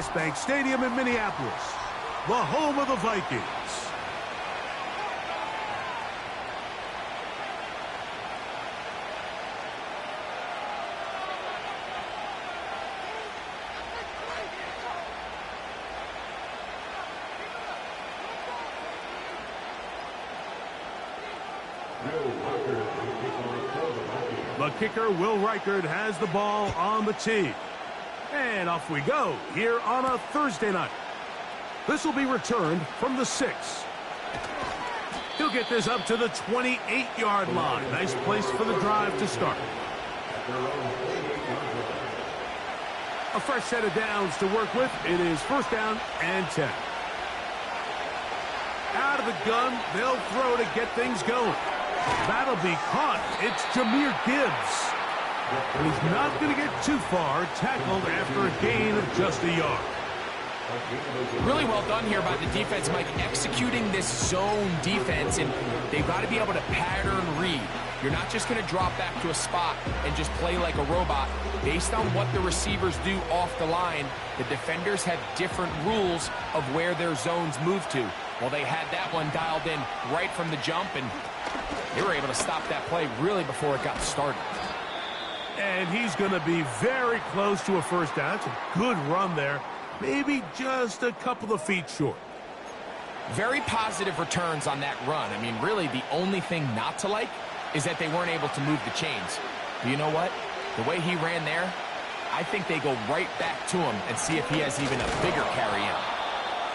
West Bank Stadium in Minneapolis, the home of the Vikings. The kicker, Will Reichard, has the ball on the tee. And off we go here on a Thursday night. This will be returned from the 6. He'll get this up to the 28-yard line. Nice place for the drive to start. A fresh set of downs to work with. It is first down and 10. Out of the gun, they'll throw to get things going. That'll be caught. It's Jahmyr Gibbs. And he's not going to get too far, tackled after a gain of just a yard. Really well done here by the defense, Mike, executing this zone defense, and they've got to be able to pattern read. You're not just going to drop back to a spot and just play like a robot. Based on what the receivers do off the line, the defenders have different rules of where their zones move to. Well, they had that one dialed in right from the jump, and they were able to stop that play really before it got started. And he's going to be very close to a first down. It's a good run there. Maybe just a couple of feet short. Very positive returns on that run. I mean, really, the only thing not to like is that they weren't able to move the chains. You know what? The way he ran there, I think they go right back to him and see if he has even a bigger carry in.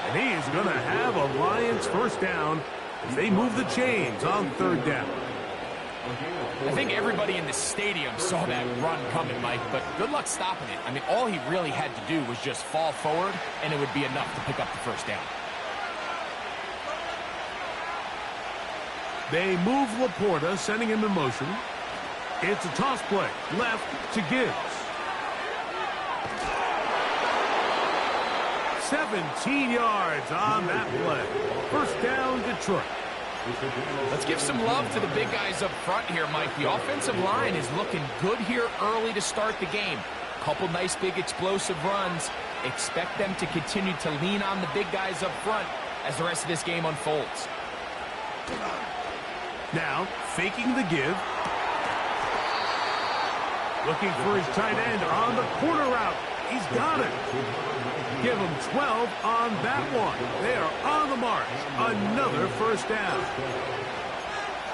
And he is going to have a Lions first down as they move the chains on third down. I think everybody in the stadium saw that run coming, Mike, but good luck stopping it. I mean, all he really had to do was just fall forward, and it would be enough to pick up the first down. They move Laporta, sending him in motion. It's a toss play, left to Gibbs. 17 yards on that play. First down, Detroit. Let's give some love to the big guys up front here, Mike. The offensive line is looking good here early to start the game. Couple nice big explosive runs. Expect them to continue to lean on the big guys up front as the rest of this game unfolds. Now, faking the give. Looking for his tight end on the corner route. He's got it. Give him 12 on that one. They are on the march. Another first down.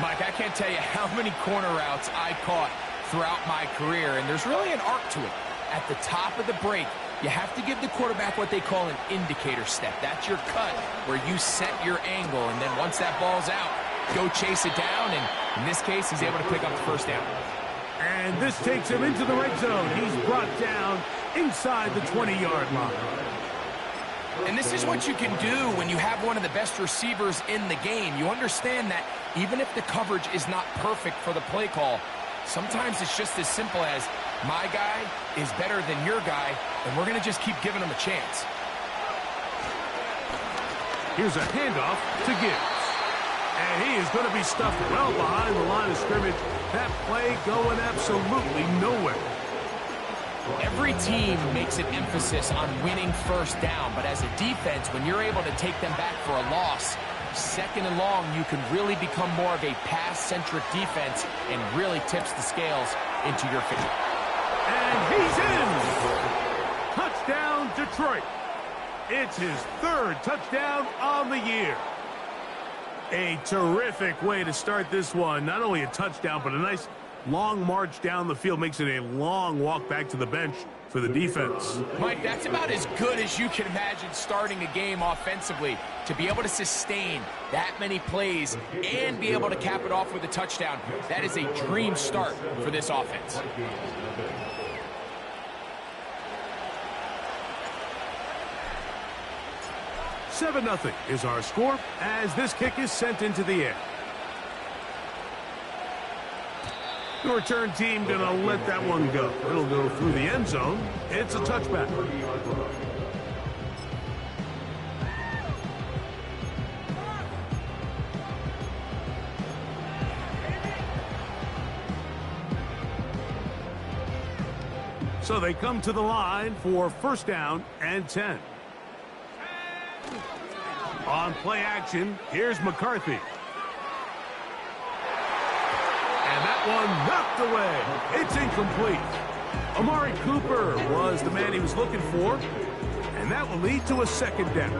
Mike, I can't tell you how many corner routes I caught throughout my career, and there's really an art to it. At the top of the break, you have to give the quarterback what they call an indicator step. That's your cut where you set your angle, and then once that ball's out, go chase it down, and in this case, he's able to pick up the first down. And this takes him into the red zone. He's brought down inside the 20-yard line. And this is what you can do when you have one of the best receivers in the game. You understand that even if the coverage is not perfect for the play call, sometimes it's just as simple as my guy is better than your guy, and we're going to just keep giving him a chance. Here's a handoff to Gibbs. And he is going to be stuffed well behind the line of scrimmage. That play going absolutely nowhere. Every team makes an emphasis on winning first down, but as a defense, when you're able to take them back for a loss, second and long, you can really become more of a pass-centric defense and really tips the scales into your favor. And he's in! Touchdown, Detroit. It's his third touchdown on the year. A terrific way to start this one. Not only a touchdown, but a nice long march down the field. Makes it a long walk back to the bench for the defense. Mike, that's about as good as you can imagine starting a game offensively. To be able to sustain that many plays and be able to cap it off with a touchdown, that is a dream start for this offense. 7-0 is our score as this kick is sent into the air. The return team going to let that one go. It'll go through the end zone. It's a touchback. So they come to the line for first down and 10. On play action, here's McCarthy. And that one knocked away. It's incomplete. Amari Cooper was the man he was looking for, and that will lead to a second down.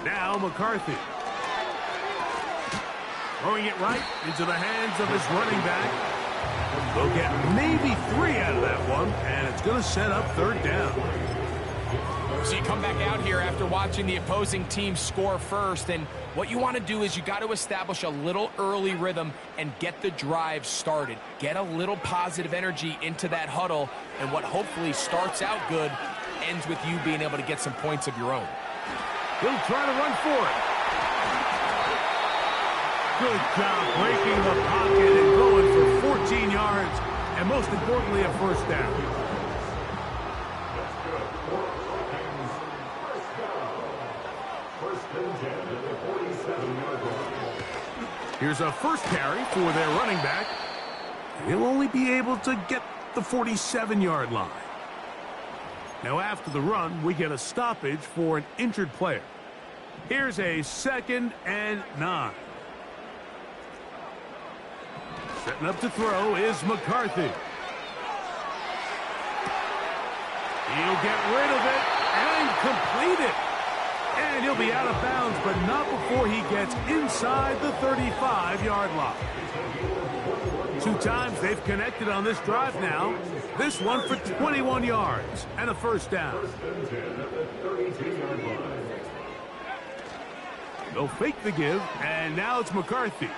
Now McCarthy. Throwing it right into the hands of his running back. They'll get maybe 3 out of that one, and it's going to set up third down. So you come back out here after watching the opposing team score first, and what you want to do is you got to establish a little early rhythm and get the drive started. Get a little positive energy into that huddle, and what hopefully starts out good ends with you being able to get some points of your own. He'll try to run for it. Good job breaking the pocket and going for 14 yards, and most importantly, a first down. Here's a first carry for their running back. He'll only be able to get the 47-yard line. Now after the run, we get a stoppage for an injured player. Here's a 2nd and 9. Setting up to throw is McCarthy. He'll get rid of it and complete it. And he'll be out of bounds, but not before he gets inside the 35-yard line. 2 times they've connected on this drive now. This one for 21 yards and a first down. They'll fake the give, and now it's McCarthy.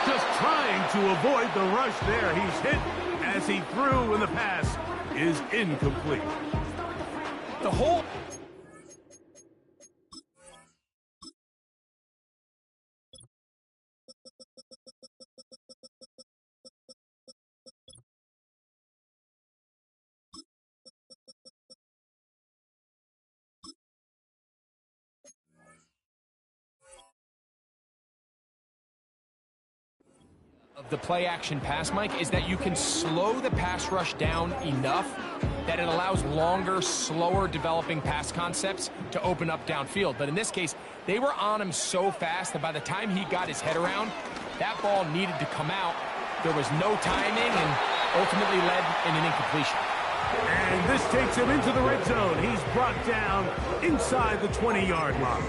Just trying to avoid the rush there. He's hit as he threw, and the pass is incomplete. The whole of the play action pass, Mike, is that you can slow the pass rush down enough that it allows longer, slower developing pass concepts to open up downfield. But in this case, they were on him so fast that by the time he got his head around, that ball needed to come out. There was no timing and ultimately led in an incompletion. And this takes him into the red zone. He's brought down inside the 20-yard line.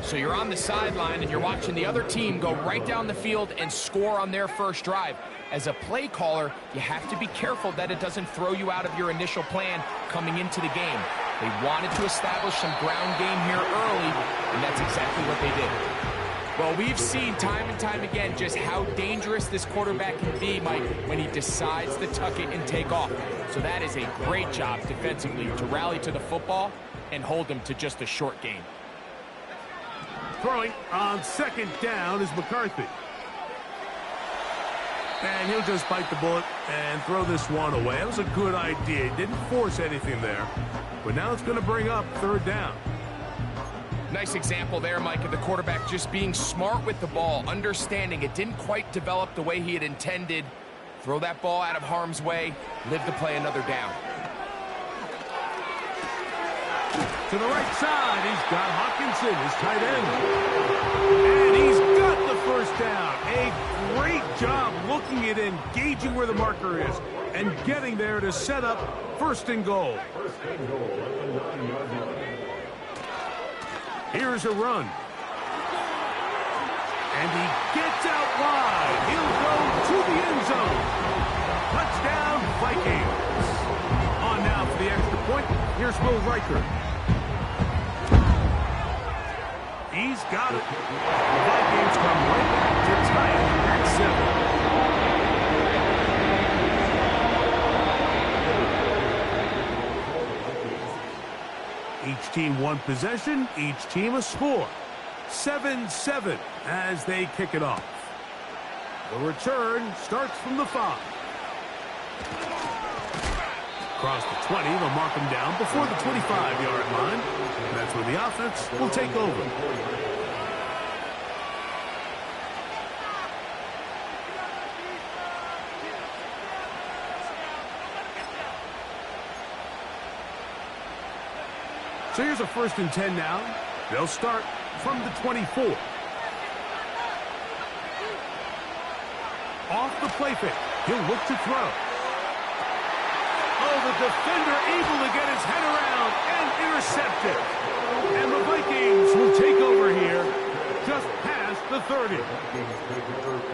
So you're on the sideline and you're watching the other team go right down the field and score on their first drive. As a play caller, you have to be careful that it doesn't throw you out of your initial plan coming into the game. They wanted to establish some ground game here early, and that's exactly what they did. Well, we've seen time and time again just how dangerous this quarterback can be, Mike, when he decides to tuck it and take off. So that is a great job defensively to rally to the football and hold him to just a short game. Throwing on 2nd down is McCarthy. And he'll just bite the bullet and throw this one away. That was a good idea. He didn't force anything there. But now it's going to bring up 3rd down. Nice example there, Mike, of the quarterback just being smart with the ball, understanding it didn't quite develop the way he had intended. Throw that ball out of harm's way, live to play another down. To the right side, he's got Hawkinson, his tight end. And he's got the first down. A great job looking at engaging where the marker is and getting there to set up 1st and goal. Here's a run. And he gets out wide. He'll go to the end zone. Touchdown, Vikings. On now for the extra point. Here's Will Riker. He's got it. The Vikings come right back to tie it at 7. Each team 1 possession, each team a score. 7-7 as they kick it off. The return starts from the 5. Across the 20, they'll mark him down before the 25-yard line. And that's where the offense will take over. So here's a 1st and 10 now. They'll start from the 24. Off the play fake. He'll look to throw. Oh, the defender able to get his head around and intercept it. And the Vikings will take over here just past the 30.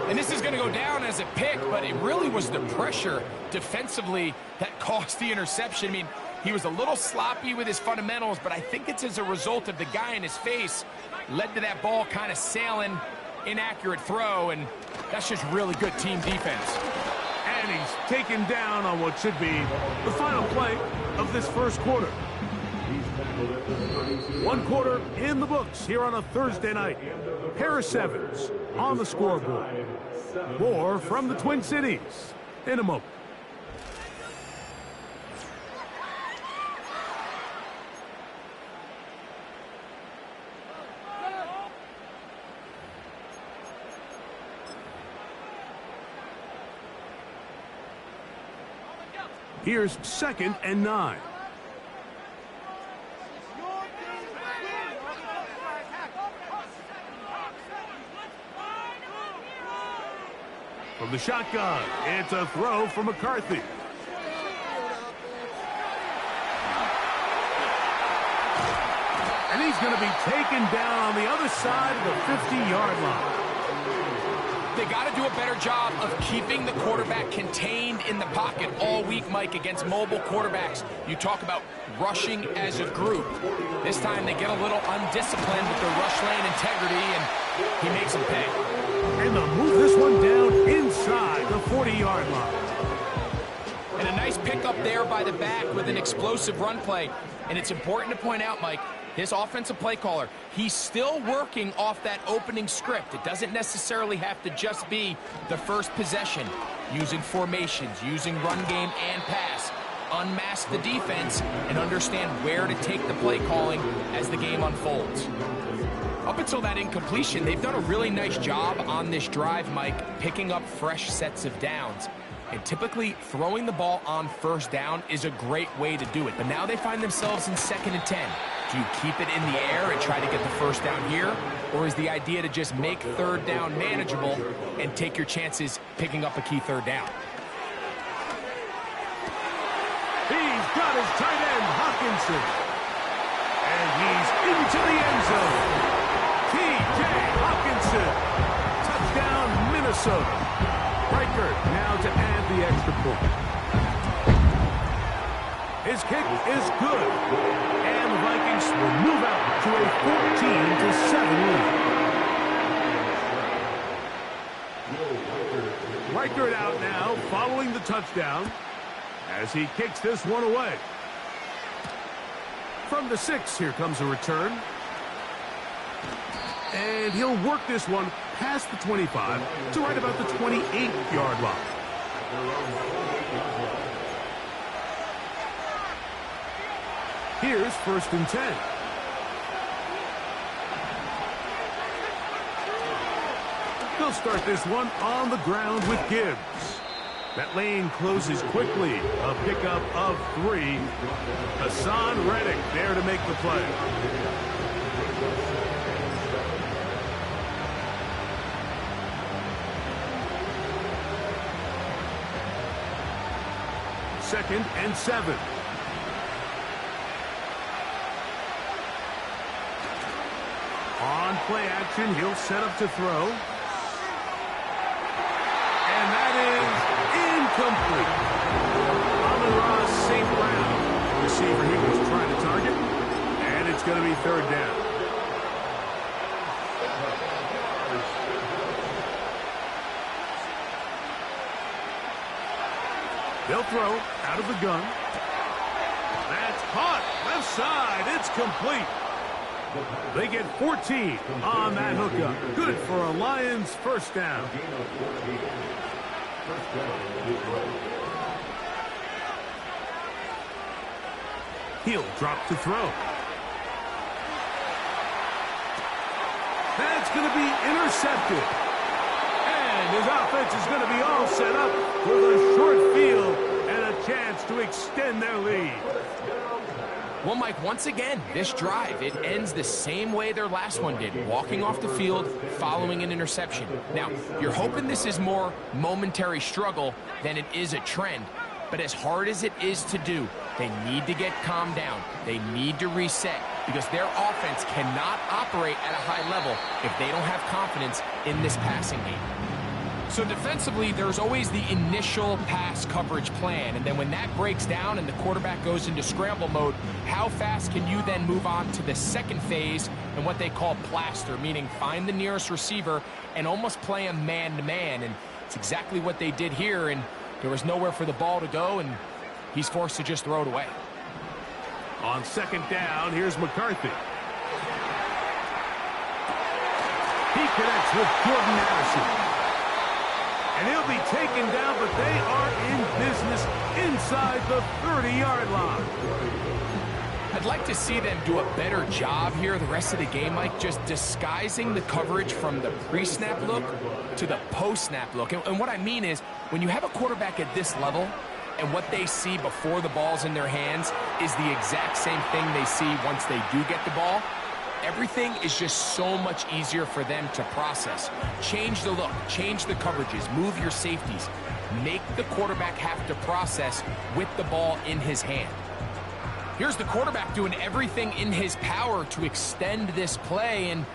And this is going to go down as a pick, but it really was the pressure defensively that caused the interception. I mean, he was a little sloppy with his fundamentals, but I think it's as a result of the guy in his face led to that ball kind of sailing, inaccurate throw, and that's just really good team defense. And he's taken down on what should be the final play of this first quarter. 1 quarter in the books here on a Thursday night. Harris Evans on the scoreboard. More from the Twin Cities in a moment. Here's 2nd and 9. From the shotgun, it's a throw for McCarthy. And he's going to be taken down on the other side of the 50-yard line. They got to do a better job of keeping the quarterback contained in the pocket all week, Mike, against mobile quarterbacks. You talk about rushing as a group. This time they get a little undisciplined with their rush lane integrity, and he makes them pay. And they'll move this one down inside the 40-yard line. And a nice pickup there by the back with an explosive run play. And it's important to point out, Mike, his offensive play caller, he's still working off that opening script. It doesn't necessarily have to just be the first possession. Using formations, using run game and pass. Unmask the defense and understand where to take the play calling as the game unfolds. Up until that incompletion, they've done a really nice job on this drive, Mike, picking up fresh sets of downs. And typically, throwing the ball on 1st down is a great way to do it. But now they find themselves in 2nd and 10. Do you keep it in the air and try to get the 1st down here? Or is the idea to just make 3rd down manageable and take your chances picking up a key 3rd down? He's got his tight end, Hawkinson. And he's into the end zone. T.J. Hawkinson. Touchdown, Minnesota. Riker now to add the extra point. His kick is good. And the Vikings will move out to a 14-7 lead. Riker out now following the touchdown as he kicks this one away. From the 6, here comes a return. And he'll work this one past the 25 to right about the 28-yard line. Here's 1st and 10. They'll start this one on the ground with Gibbs. That lane closes quickly. A pickup of 3. Hassan Reddick there to make the play. Second and 7. On play action, he'll set up to throw. And that is incomplete. Amon-Ra St. Brown, the receiver he was trying to target. And it's going to be 3rd down. They'll throw out of the gun. That's caught. Left side. It's complete. They get 14 on that hookup. Good for a Lions 1st down. He'll drop to throw. That's going to be intercepted. And his offense is going to be all set up with a short field and a chance to extend their lead. Well, Mike, once again, this drive, it ends the same way their last one did, walking off the field, following an interception. Now, you're hoping this is more momentary struggle than it is a trend, but as hard as it is to do, they need to get calmed down. They need to reset because their offense cannot operate at a high level if they don't have confidence in this passing game. So defensively, there's always the initial pass coverage plan, and then when that breaks down and the quarterback goes into scramble mode, how fast can you then move on to the second phase and what they call plaster, meaning find the nearest receiver and almost play him man-to-man, and it's exactly what they did here, and there was nowhere for the ball to go, and he's forced to just throw it away. On second down, here's McCarthy. He connects with Jordan Addison. And he'll be taken down, but they are in business inside the 30-yard line. I'd like to see them do a better job here the rest of the game, Mike, just disguising the coverage from the pre-snap look to the post-snap look. And what I mean is, when you have a quarterback at this level, and what they see before the ball's in their hands is the exact same thing they see once they do get the ball, everything is just so much easier for them to process. Change the look, change the coverages, move your safeties. Make the quarterback have to process with the ball in his hand. Here's the quarterback doing everything in his power to extend this play, and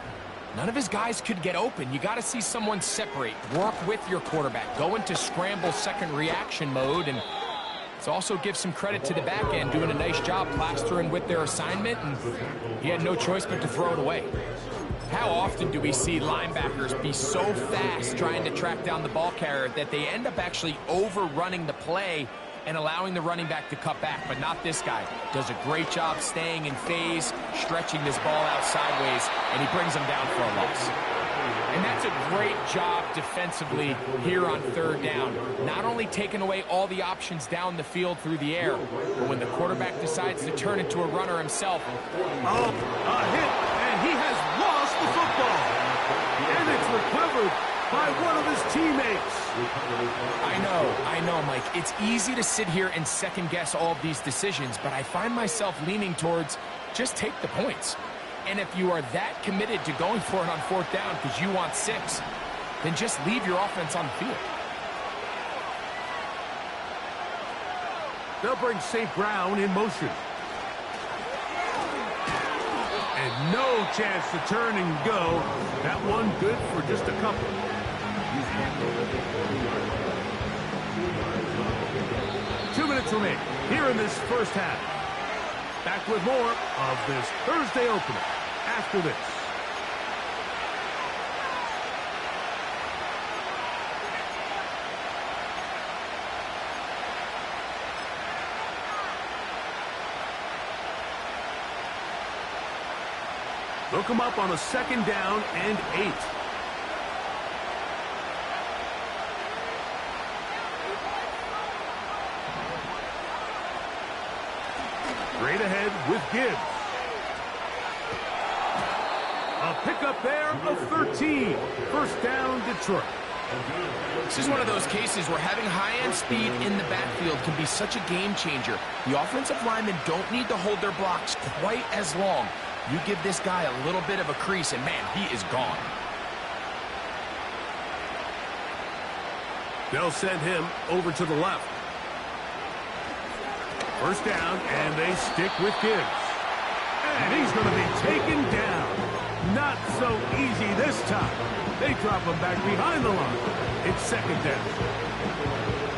none of his guys could get open. You got to see someone separate, work with your quarterback, go into scramble second reaction mode, and let's also give some credit to the back end, doing a nice job plastering with their assignment, and he had no choice but to throw it away. How often do we see linebackers be so fast trying to track down the ball carrier that they end up actually overrunning the play and allowing the running back to cut back? But not this guy. Does a great job staying in phase, stretching this ball out sideways, and he brings him down for a loss. And that's a great job defensively here on third down. Not only taking away all the options down the field through the air, but when the quarterback decides to turn into a runner himself. Oh, a hit, and he has lost the football. And it's recovered by one of his teammates. I know, Mike. It's easy to sit here and second-guess all of these decisions, but I find myself leaning towards just take the points. And if you are that committed to going for it on fourth down because you want 6, then just leave your offense on the field. They'll bring St. Brown in motion. And no chance to turn and go. That one good for just a couple. 2 minutes remaining here in this first half. Back with more of this Thursday opener after this. They'll come up on a second down and 8. Straight ahead with Gibbs. A pickup there of 13. First down, Detroit. This is one of those cases where having high-end speed in the backfield can be such a game changer. The offensive linemen don't need to hold their blocks quite as long. You give this guy a little bit of a crease, and man, he is gone. They'll send him over to the left. First down, and they stick with Gibbs. And he's going to be taken down. Not so easy this time. They drop him back behind the line. It's second down.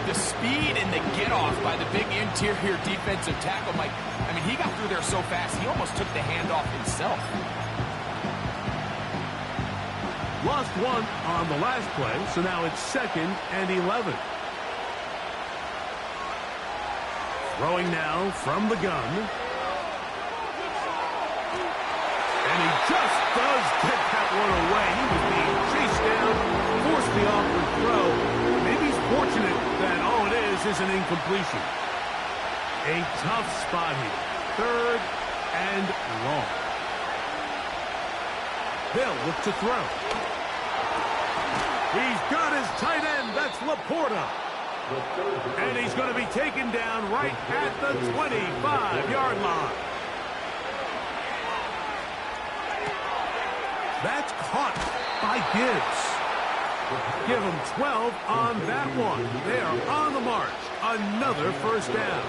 The speed and the get-off by the big interior defensive tackle, Mike. I mean, he got through there so fast, he almost took the handoff himself. Lost one on the last play, so now it's second and 11. Throwing now from the gun. And he just does get that one away. He was being chased down, forced the awkward throw. Maybe he's fortunate that all it is an incompletion. A tough spot here. 3rd and long. They'll look to throw. He's got his tight end. That's Laporta. And he's going to be taken down right at the 25-yard line. That's caught by Gibbs. Give them 12 on that one. They are on the march. Another first down.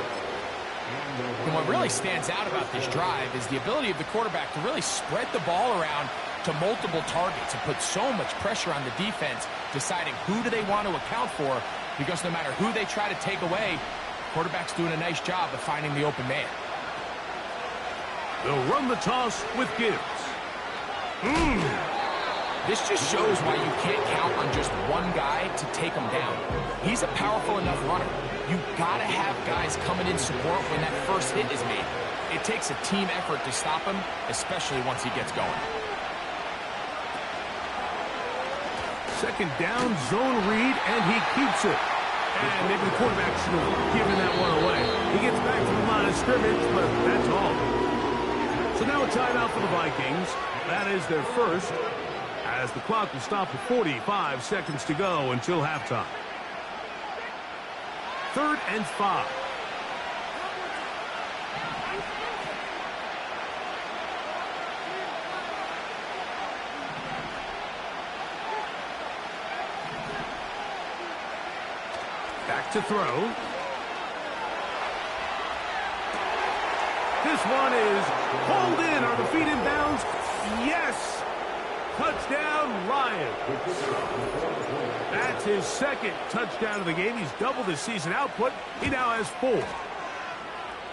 And what really stands out about this drive is the ability of the quarterback to really spread the ball around to multiple targets and put so much pressure on the defense, deciding who do they want to account for, because no matter who they try to take away, quarterback's doing a nice job of finding the open man. They'll run the toss with Gibbs. This just shows why you can't count on just one guy to take him down. He's a powerful enough runner. You've got to have guys coming in support when that first hit is made. It takes a team effort to stop him, especially once he gets going. Second down, zone read, and he keeps it. And maybe the quarterback should have given that one away. He gets back to the line of scrimmage, but that's all. So now a timeout for the Vikings. That is their first, as the clock will stop at 45 seconds to go until halftime. 3rd and 5. Back to throw. This one is pulled in. Are the feet in bounds? Yes! Touchdown, Lions. That's his second touchdown of the game. He's doubled his season output. He now has 4.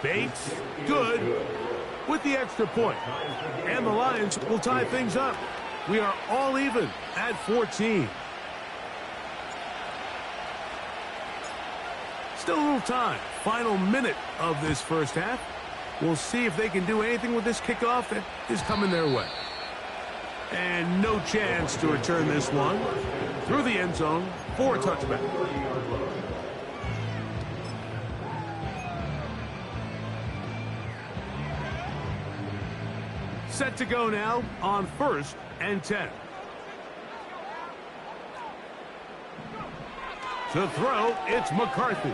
Bates, good, with the extra point. And the Lions will tie things up. We are all even at 14. Still a little time. Final minute of this first half. We'll see if they can do anything with this kickoff that is coming their way. And no chance to return this one through the end zone for a touchback. Set to go now on 1st and 10. To throw, it's McCarthy.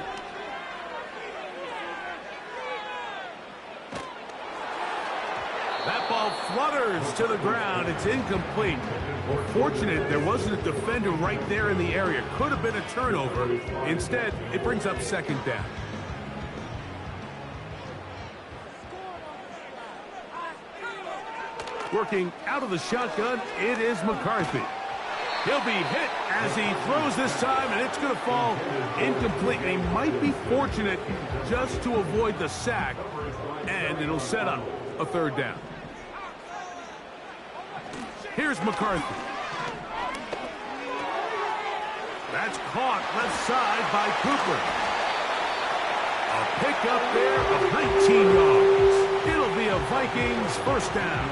That ball flutters to the ground. It's incomplete. Well, fortunate there wasn't a defender right there in the area. Could have been a turnover. Instead, it brings up 2nd down. Working out of the shotgun, it is McCarthy. He'll be hit as he throws this time, and it's going to fall incomplete. And he might be fortunate just to avoid the sack, and it'll set up a 3rd down. Here's McCarthy. That's caught left side by Cooper. A pickup there of 19 yards. It'll be a Vikings first down.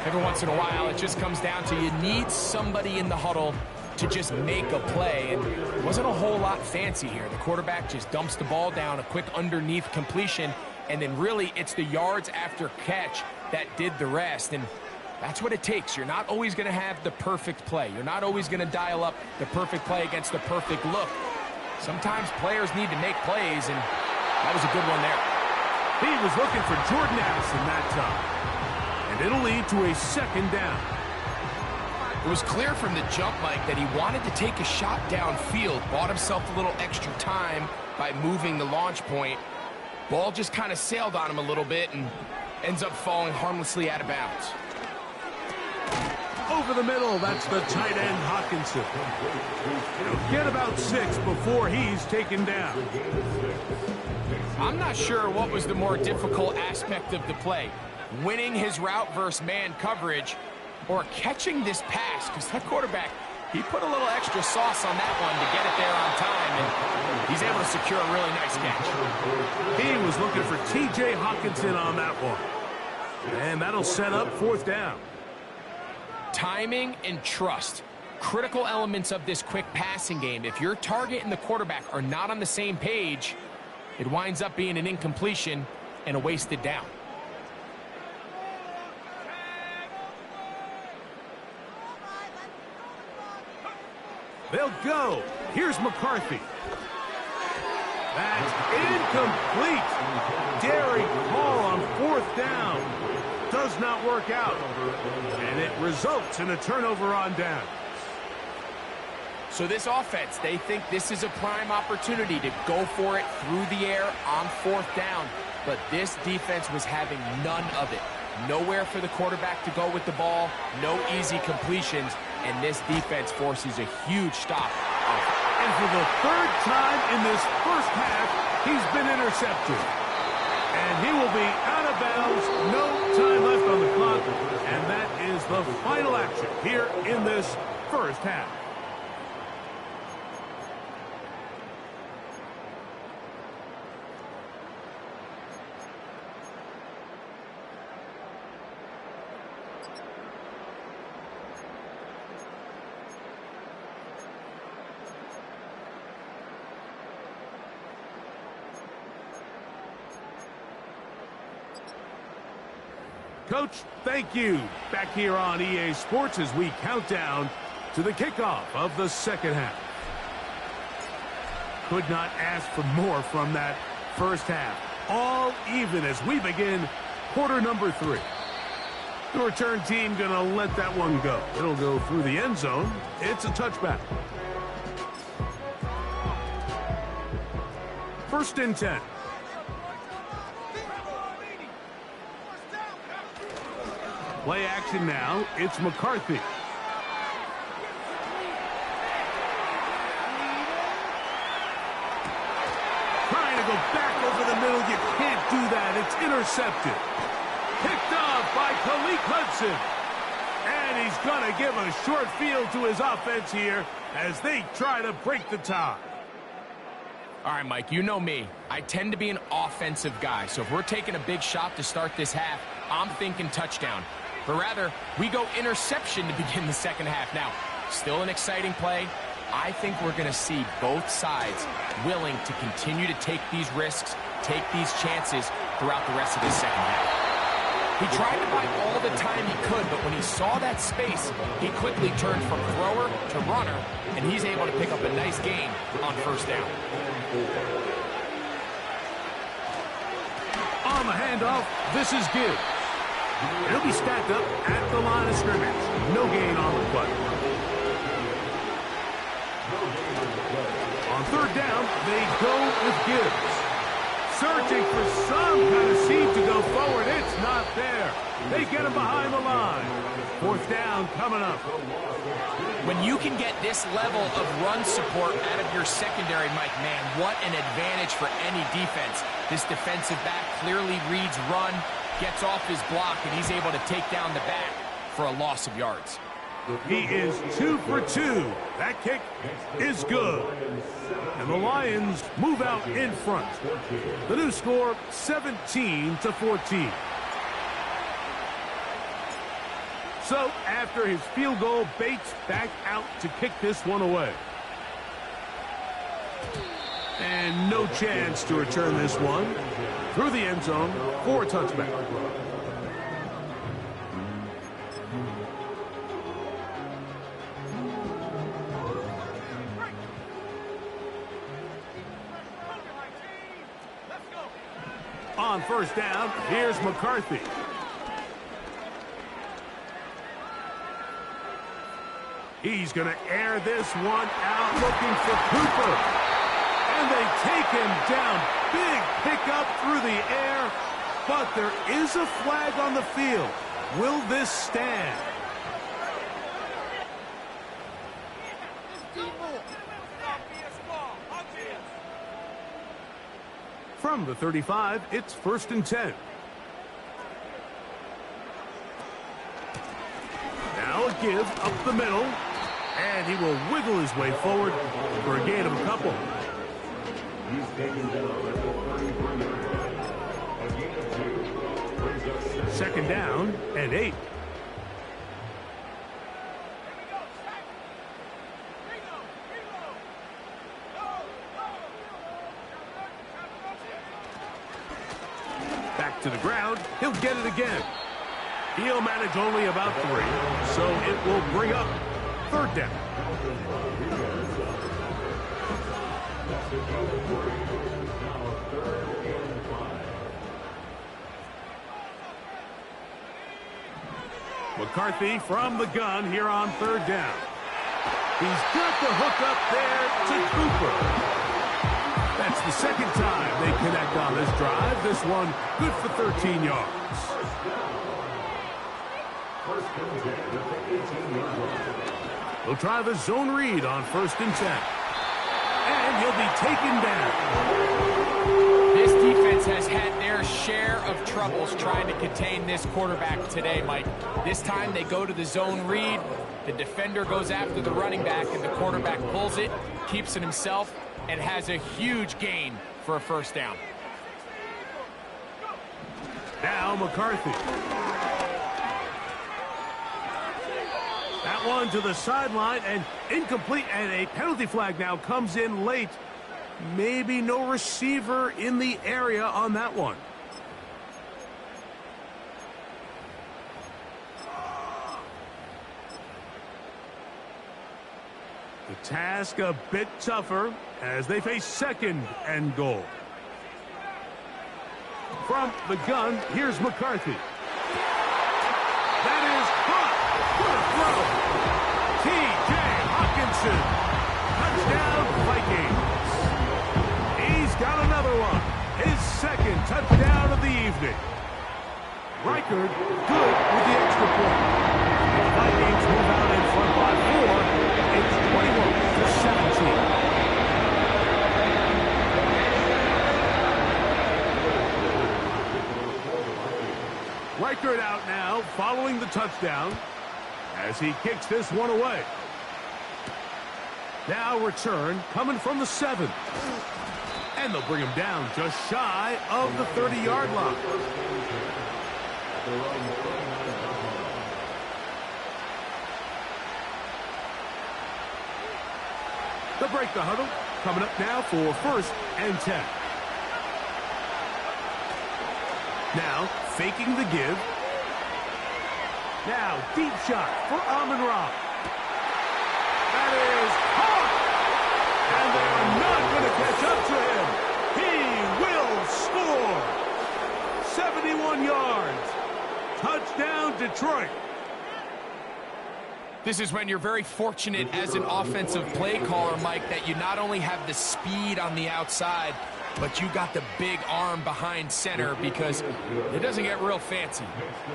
Every once in a while, it just comes down to you need somebody in the huddle to just make a play, and it wasn't a whole lot fancy here. The quarterback just dumps the ball down, a quick underneath completion, and then really it's the yards after catch that did the rest, and that's what it takes. You're not always going to have the perfect play. You're not always going to dial up the perfect play against the perfect look. Sometimes players need to make plays, and that was a good one there. He was looking for Jordan Addison that time, and it'll lead to a 2nd down. It was clear from the jump, Mike, that he wanted to take a shot downfield, bought himself a little extra time by moving the launch point. Ball just kind of sailed on him a little bit and ends up falling harmlessly out of bounds. Over the middle, that's the tight end, Hawkinson. He'll get about 6 before he's taken down. I'm not sure what was the more difficult aspect of the play, winning his route versus man coverage or catching this pass, because that quarterback, he put a little extra sauce on that one to get it there on time, and he's able to secure a really nice catch. He was looking for T.J. Hawkinson on that one. And that'll set up 4th down. Timing and trust, critical elements of this quick passing game. If your target and the quarterback are not on the same page, it winds up being an incompletion, and a wasted down. They'll go. Here's McCarthy. That's incomplete. Daring call on 4th down. Does not work out. And it results in a turnover on down. So this offense, they think this is a prime opportunity to go for it through the air on 4th down. But this defense was having none of it. Nowhere for the quarterback to go with the ball. No easy completions. And this defense forces a huge stop. And for the 3rd time in this first half, he's been intercepted. And he will be out of bounds. No time left on the clock. And that is the final action here in this first half. Coach, thank you. Back here on EA Sports as we count down to the kickoff of the second half. Could not ask for more from that first half. All even as we begin quarter number 3. The return team going to let that one go. It'll go through the end zone. It's a touchback. 1st and 10. Play action now. It's McCarthy. Trying to go back over the middle. You can't do that. It's intercepted. Picked off by Khalil Hudson. And he's going to give a short field to his offense here as they try to break the tie. All right, Mike, you know me. I tend to be an offensive guy. So if we're taking a big shot to start this half, I'm thinking touchdown. But rather, we go interception to begin the second half. Now, still an exciting play. I think we're going to see both sides willing to continue to take these risks, take these chances throughout the rest of this second half. He tried to buy all the time he could, but when he saw that space, he quickly turned from thrower to runner, and he's able to pick up a nice gain on 1st down. On the handoff, this is Gibbs. He'll be stacked up at the line of scrimmage. No gain on the play. On 3rd down, they go with Gibbs. Searching for some kind of seam to go forward. It's not there. They get him behind the line. 4th down coming up. When you can get this level of run support out of your secondary, Mike, man, what an advantage for any defense. This defensive back clearly reads run, gets off his block, and he's able to take down the back for a loss of yards. He is 2 for 2. That kick is good. And the Lions move out in front. The new score, 17-14. So after his field goal, Bates back out to kick this one away. And no chance to return this one through the end zone for a touchback. On 1st down, here's McCarthy. He's going to air this one out looking for Cooper. And they take him down. Big pickup through the air. But there is a flag on the field. Will this stand? From the 35, it's 1st and 10. Now a give up the middle. And he will wiggle his way forward for a gain of a couple. Second down and 8. To the ground, he'll get it again. He'll manage only about 3, so it will bring up 3rd down. McCarthy from the gun here on 3rd down. He's got the hook up there to Cooper. That's the 2nd time they connect on this drive. This one good for 13 yards. He'll try the zone read on 1st and 10. And he'll be taken down. This defense has had their share of troubles trying to contain this quarterback today, Mike. This time they go to the zone read. The defender goes after the running back, and the quarterback pulls it, keeps it himself, and has a huge gain for a 1st down. Now McCarthy. That one to the sideline and incomplete, and a penalty flag now comes in late. Maybe no receiver in the area on that one. The task a bit tougher as they face 2nd and goal. From the gun, here's McCarthy. That is caught. What a throw. T.J. Hawkinson. Touchdown, Vikings. He's got another one. His 2nd touchdown of the evening. Reichard good with the extra point. The Vikings move out in front by 4. It's 21-17. Reichard out now, following the touchdown, as he kicks this one away. Now return, coming from the 7. And they'll bring him down just shy of the 30-yard line. They'll break the huddle, coming up now for 1st and 10. Now, faking the give. Now, deep shot for Amon-Ra. That is caught! And they're not going to catch up to him. He will score! 71 yards. Touchdown, Detroit. This is when you're very fortunate as an offensive play caller, Mike, that you not only have the speed on the outside, but you got the big arm behind center, because it doesn't get real fancy.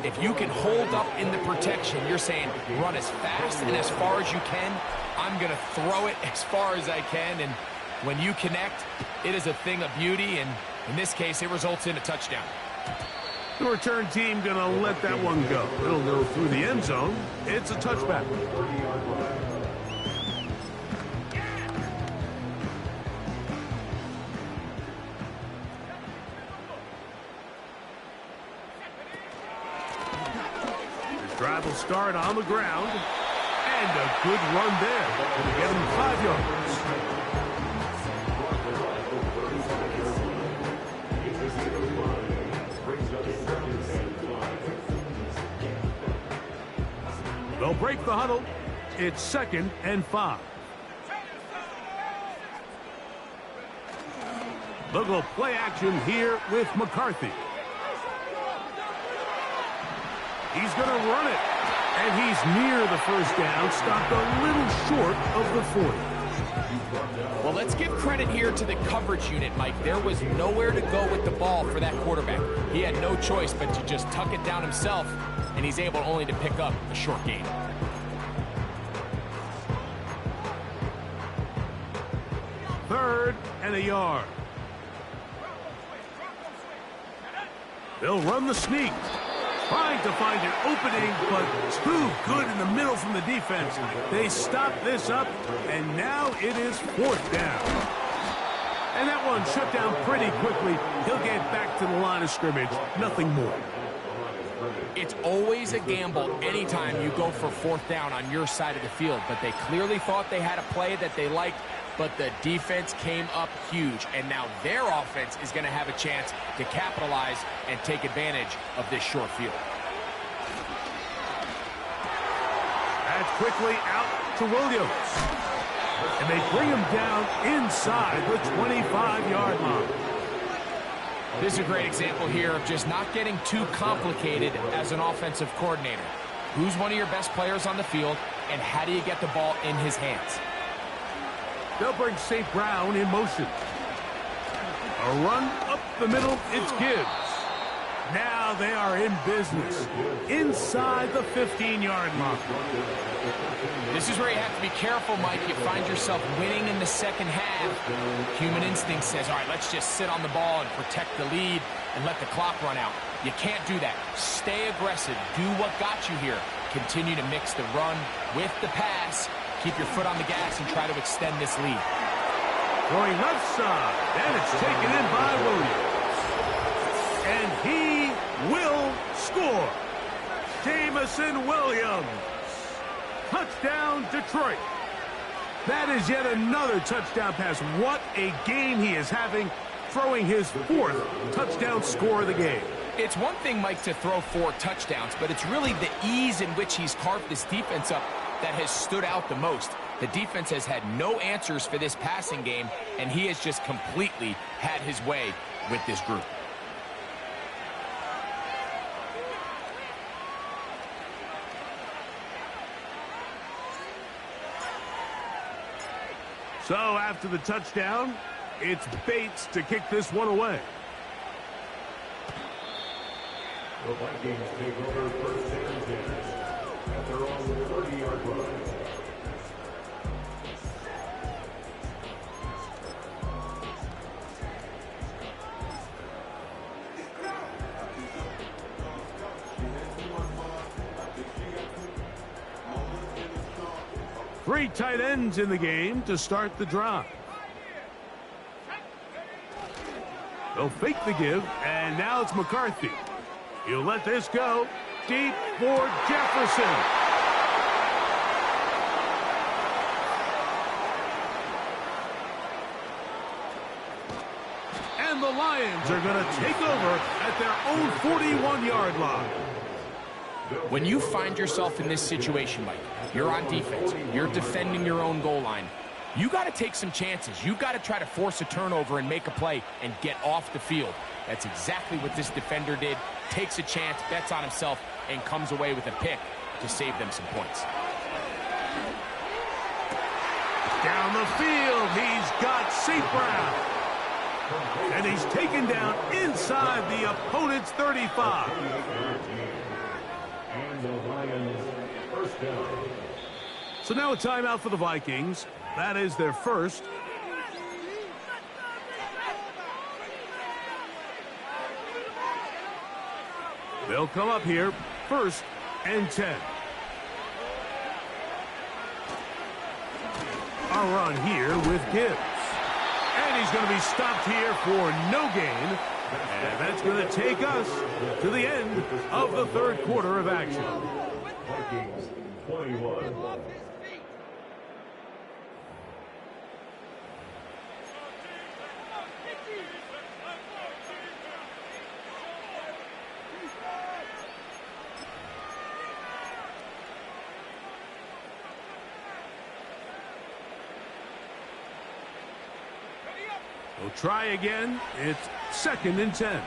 If you can hold up in the protection, you're saying run as fast and as far as you can. I'm going to throw it as far as I can, and when you connect, it is a thing of beauty, and in this case, it results in a touchdown. The return team going to let that one go. It'll go through the end zone. It's a touchback. This drive will start on the ground. And a good run there. Going to get him 5 yards. They'll break the huddle. It's 2nd and 5. They'll go play action here with McCarthy. He's going to run it. And he's near the 1st down. Stopped a little short of the 40. Well, let's give credit here to the coverage unit, Mike. There was nowhere to go with the ball for that quarterback. He had no choice but to just tuck it down himself, and he's able only to pick up a short gain. Third and a yard. They'll run the sneak. Trying to find an opening, but too good in the middle from the defense. They stop this up, and now it is 4th down. And that one shut down pretty quickly. He'll get back to the line of scrimmage. Nothing more. It's always a gamble anytime you go for 4th down on your side of the field, but they clearly thought they had a play that they liked. but the defense came up huge, and now their offense is going to have a chance to capitalize and take advantage of this short field. That's quickly out to Williams. And they bring him down inside the 25-yard line. This is a great example here of just not getting too complicated as an offensive coordinator. Who's one of your best players on the field, and how do you get the ball in his hands? They'll bring St. Brown in motion. A run up the middle, it's Gibbs. Now they are in business inside the 15-yard line. This is where you have to be careful, Mike. You find yourself winning in the second half. Human instinct says, all right, let's just sit on the ball and protect the lead and let the clock run out. You can't do that. Stay aggressive. Do what got you here. Continue to mix the run with the pass. Keep your foot on the gas and try to extend this lead. Going left side, and it's taken in by Williams. And he will score. Jamison Williams. Touchdown, Detroit. That is yet another touchdown pass. What a game he is having, throwing his 4th touchdown score of the game. It's one thing, Mike, to throw 4 touchdowns, but it's really the ease in which he's carved this defense up that has stood out the most. The defense has had no answers for this passing game, and he has just completely had his way with this group. So after the touchdown, it's Bates to kick this one away. The Vikings take over first and 10 at their own 30-yard line. Three tight ends in the game to start the drive. They'll fake the give, and now it's McCarthy. He'll let this go deep for Jefferson. And the Lions are going to take over at their own 41-yard line. When you find yourself in this situation, Mike, you're on defense, you're defending your own goal line, you got to take some chances. You got to try to force a turnover and make a play and get off the field. That's exactly what this defender did. Takes a chance, bets on himself, and comes away with a pick to save them some points. Down the field, he's got St. Brown. And he's taken down inside the opponent's 35. And the Lions first down. So now a timeout for the Vikings. That is their first. They'll come up here, 1st and 10. A run here with Gibbs. And he's going to be stopped here for no gain. And that's going to take us to the end of the 3rd quarter of action. Vikings 21. We'll try again. It's 2nd and 10.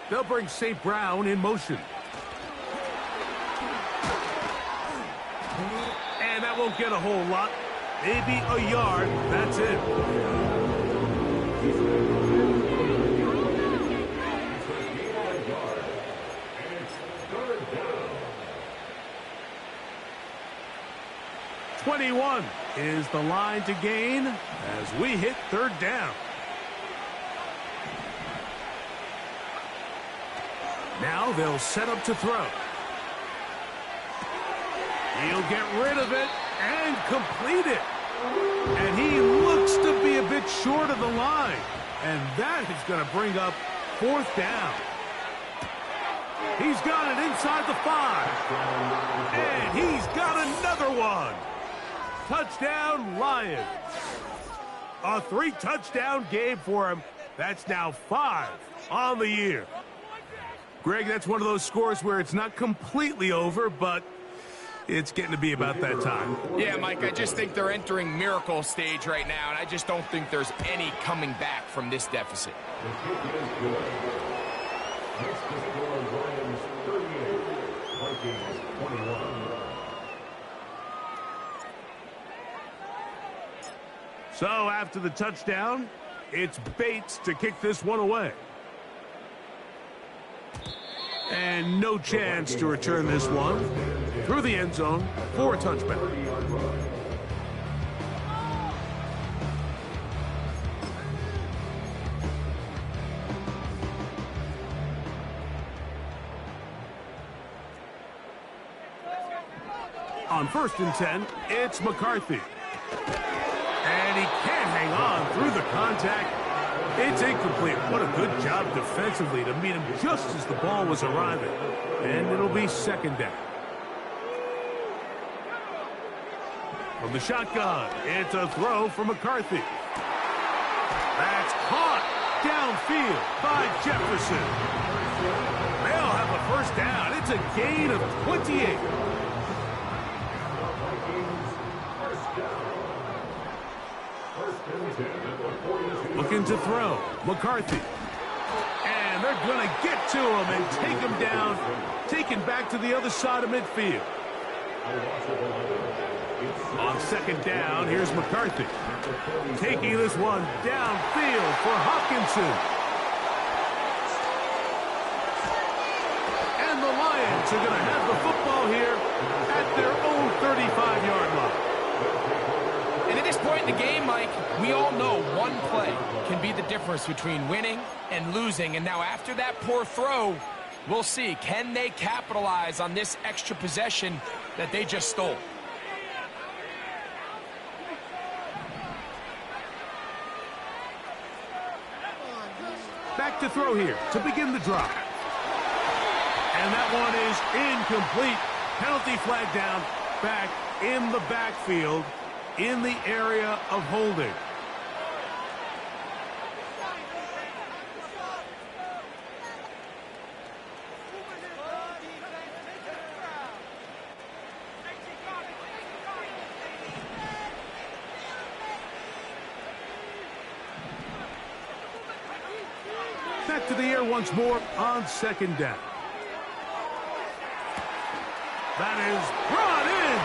They'll bring St. Brown in motion. And that won't get a whole lot. Maybe a yard. That's it. 21 is the line to gain as we hit 3rd down. Now they'll set up to throw. He'll get rid of it and complete it. And he looks to be a bit short of the line. And that is going to bring up 4th down. He's got it inside the 5. And he's got another one. Touchdown, Lions. A 3-touchdown game for him. That's now 5 on the year. Greg, that's one of those scores where it's not completely over, but it's getting to be about that time. Yeah, Mike, I just think they're entering miracle stage right now, and I just don't think there's any coming back from this deficit. So after the touchdown, it's Bates to kick this one away. And no chance to return this one through the end zone for a touchback. On 1st and 10, it's McCarthy. And he can't hang on through the contact. It's incomplete. What a good job defensively to meet him just as the ball was arriving. And it'll be 2nd down. From the shotgun, it's a throw for McCarthy. That's caught downfield by Jefferson. They'll have a 1st down. It's a gain of 28. Looking to throw. McCarthy. And they're going to get to him and take him down. Taken back to the other side of midfield. On 2nd down, here's McCarthy. Taking this one downfield for Hopkinson. And the Lions are going to have the football here at their own 35-yard line. And at this point in the game, Mike, we all know one play can be the difference between winning and losing. And now after that poor throw, we'll see, can they capitalize on this extra possession that they just stole? Back to throw here to begin the drive. And that one is incomplete. Penalty flag down, back in the backfield, in the area of holding. Back to the air once more on 2nd down. That is brought in.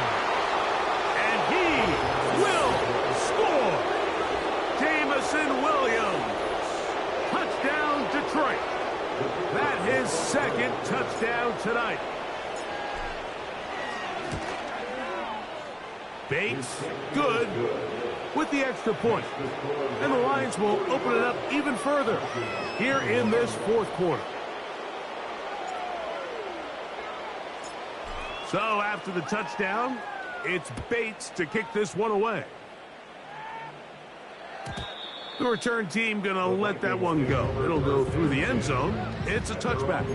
And he will score. Jamison Williams. Touchdown, Detroit. That's his 2nd touchdown tonight. Bates, good with the extra point. And the Lions will open it up even further here in this 4th quarter. So after the touchdown, it's Bates to kick this one away. The return team going to let that one go. It'll go through the end zone. It's a touchback.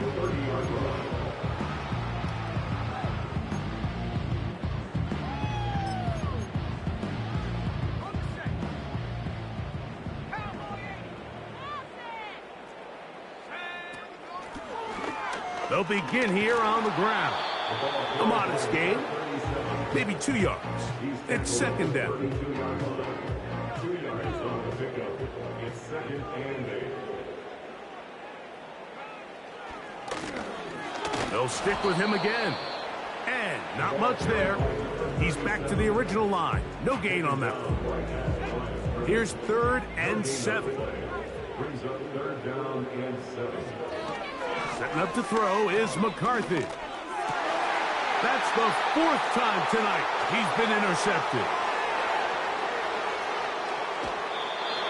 They'll begin here on the ground. A modest gain, maybe 2 yards. It's 2nd down. 2 yards on the pickup. It's 2nd and 8. They'll stick with him again. And not much there. He's back to the original line. No gain on that one. Here's 3rd and 7. Brings up 3rd down and 7. Setting up to throw is McCarthy. That's the 4th time tonight he's been intercepted.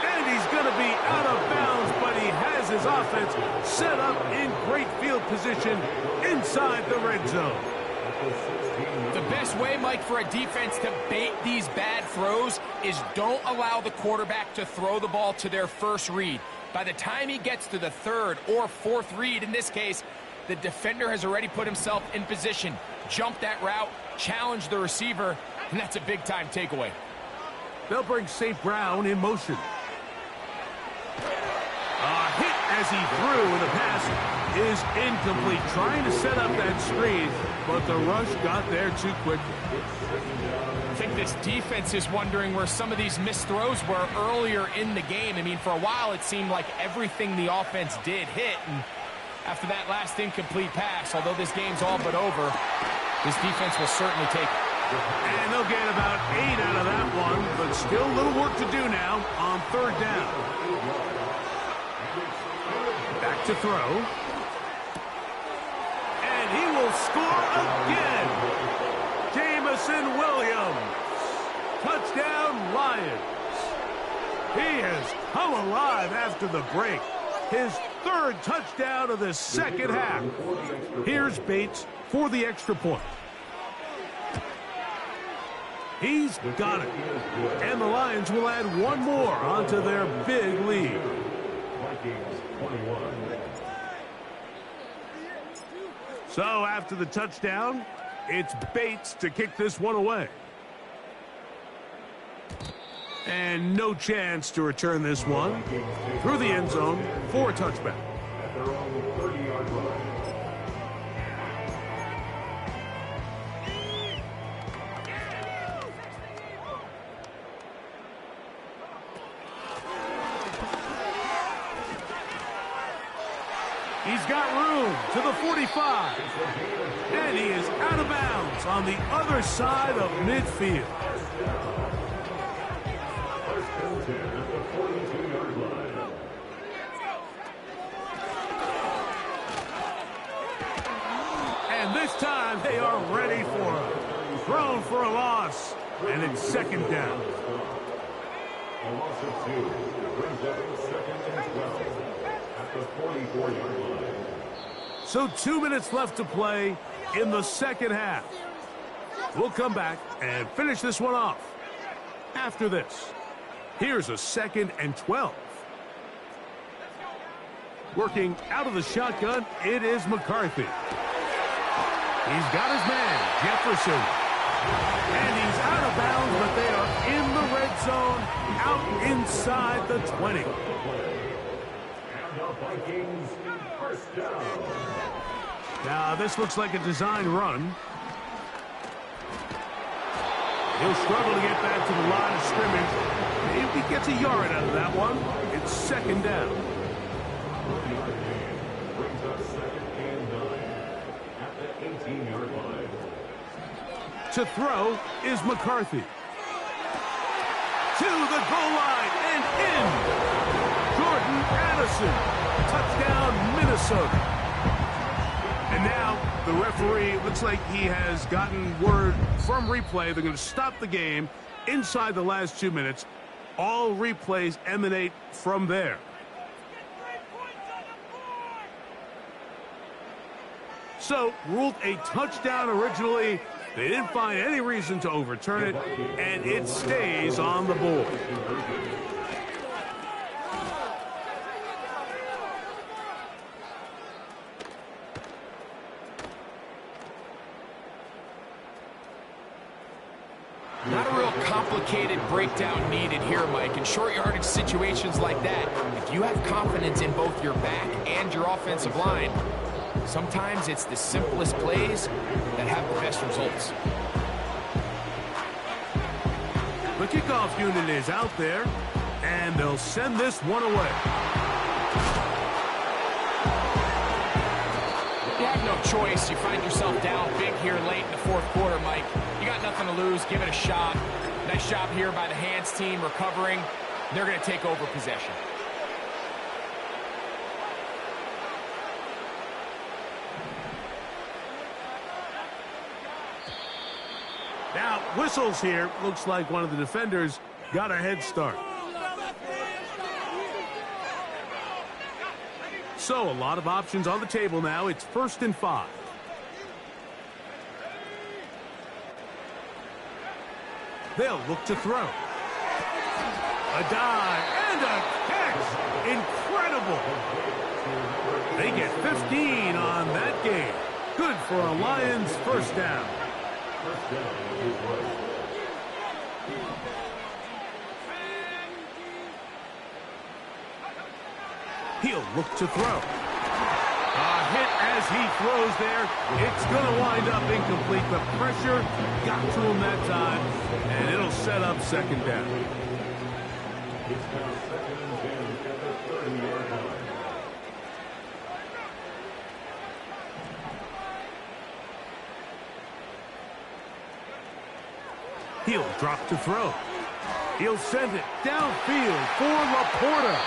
And he's going to be out of bounds, but he has his offense set up in great field position inside the red zone. The best way, Mike, for a defense to bait these bad throws is don't allow the quarterback to throw the ball to their first read. By the time he gets to the 3rd or 4th read, in this case, the defender has already put himself in position. jump that route, challenge the receiver, and that's a big-time takeaway. They'll bring St. Brown in motion. A hit as he threw, and the pass is incomplete. Trying to set up that screen, but the rush got there too quickly. I think this defense is wondering where some of these missed throws were earlier in the game. I mean, for a while it seemed like everything the offense did hit, and after that last incomplete pass, although this game's all but over, this defense will certainly take it. And they'll get about 8 out of that one, but still a little work to do now on third down. Back to throw. And he will score again. Jamison Williams. Touchdown, Lions. He has come alive after the break. His third touchdown of the second half. Here's Bates for the extra point. He's got it. And the Lions will add one more onto their big lead. So after the touchdown, it's Bates to kick this one away. And no chance to return this one through the end zone for a touchback. At their own 30-yard line. He's got room to the 45. And he is out of bounds on the other side of midfield. And this time they are ready for him. Thrown for a loss. And it's second down. A loss of 2 brings up 2nd and 12 at the 44-yard line. So 2 minutes left to play in the second half. We'll come back and finish this one off after this. Here's a 2nd and 12. Working out of the shotgun, it is McCarthy. He's got his man, Jefferson. And he's out of bounds, but they are in the red zone, out inside the 20. And the Vikings first down. Now, this looks like a design run. He'll struggle to get back to the line of scrimmage. Maybe he gets a yard out of that one. It's second down. Brings up 2nd and 9 at the 18-yard line. To throw is McCarthy. To the goal line and in. Jordan Addison. Touchdown, Minnesota. And now the referee looks like he has gotten word from replay. They're going to stop the game inside the last 2 minutes. All replays emanate from there. So, ruled a touchdown originally. They didn't find any reason to overturn it, and it stays on the board. Not a real complicated breakdown needed here, Mike. In short yardage situations like that, if you have confidence in both your back and your offensive line, sometimes it's the simplest plays that have the best results. The kickoff unit is out there, and they'll send this one away. You have no choice. You find yourself down big here late in the fourth quarter, Mike. You got nothing to lose. Give it a shot. Nice job here by the hands team recovering. They're going to take over possession. Now, whistles here. Looks like one of the defenders got a head start. So, a lot of options on the table now. It's 1st and 5. They'll look to throw. A dive and a catch. Incredible. They get 15 on that game. Good for a Lions first down. First down is right. He'll look to throw. A hit as he throws there. It's going to wind up incomplete. The pressure got to him that time, and it'll set up second down. It's now second and 10 at the 30-yard line. He'll drop to throw. He'll send it downfield for Laporta.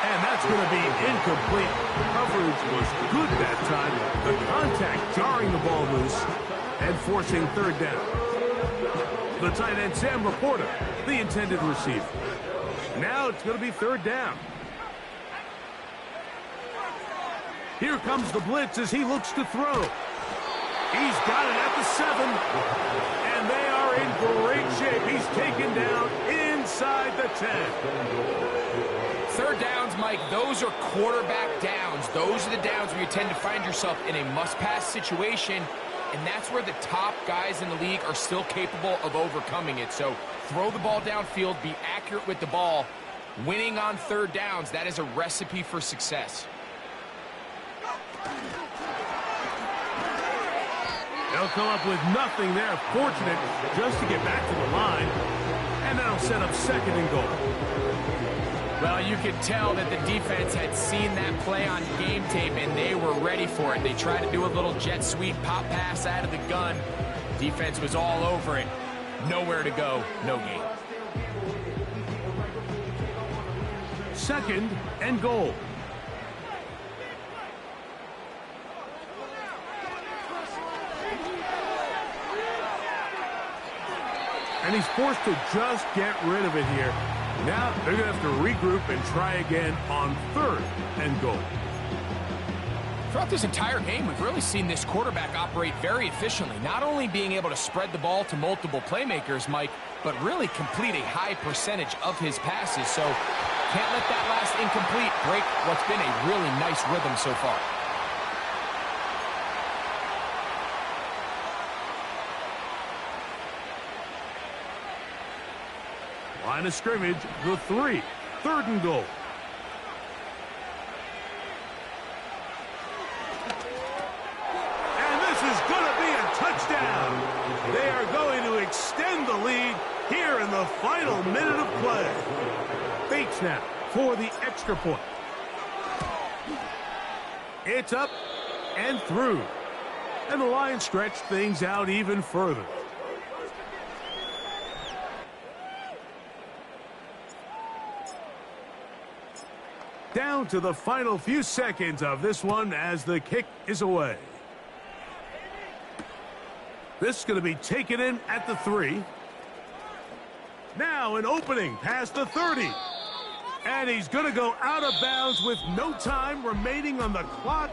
And that's going to be incomplete. Coverage was good that time. The contact jarring the ball loose and forcing third down. The tight end, Sam Laporta, the intended receiver. Now it's going to be third down. Here comes the blitz as he looks to throw. He's got it at the 7. And they are in great shape. He's taken down inside the 10. Third downs, Mike, those are quarterback downs. Those are the downs where you tend to find yourself in a must-pass situation, and that's where the top guys in the league are still capable of overcoming it. So throw the ball downfield, be accurate with the ball. Winning on third downs, that is a recipe for success. They'll come up with nothing there. Fortunate just to get back to the line, and that'll set up second and goal. Well, you could tell that the defense had seen that play on game tape, and they were ready for it. They tried to do a little jet sweep pop pass out of the gun. Defense was all over it. Nowhere to go, no gain. Second and goal. And he's forced to just get rid of it here. Now they're going to have to regroup and try again on third and goal. Throughout this entire game, we've really seen this quarterback operate very efficiently, not only being able to spread the ball to multiple playmakers, Mike, but really complete a high percentage of his passes. So can't let that last incomplete break what's been a really nice rhythm so far. Line of scrimmage, the 3. Third and goal. And this is going to be a touchdown. They are going to extend the lead here in the final minute of play. Bates now for the extra point. It's up and through. And the Lions stretch things out even further. Down to the final few seconds of this one as the kick is away. This is going to be taken in at the 3. Now an opening past the 30. And he's going to go out of bounds with no time remaining on the clock.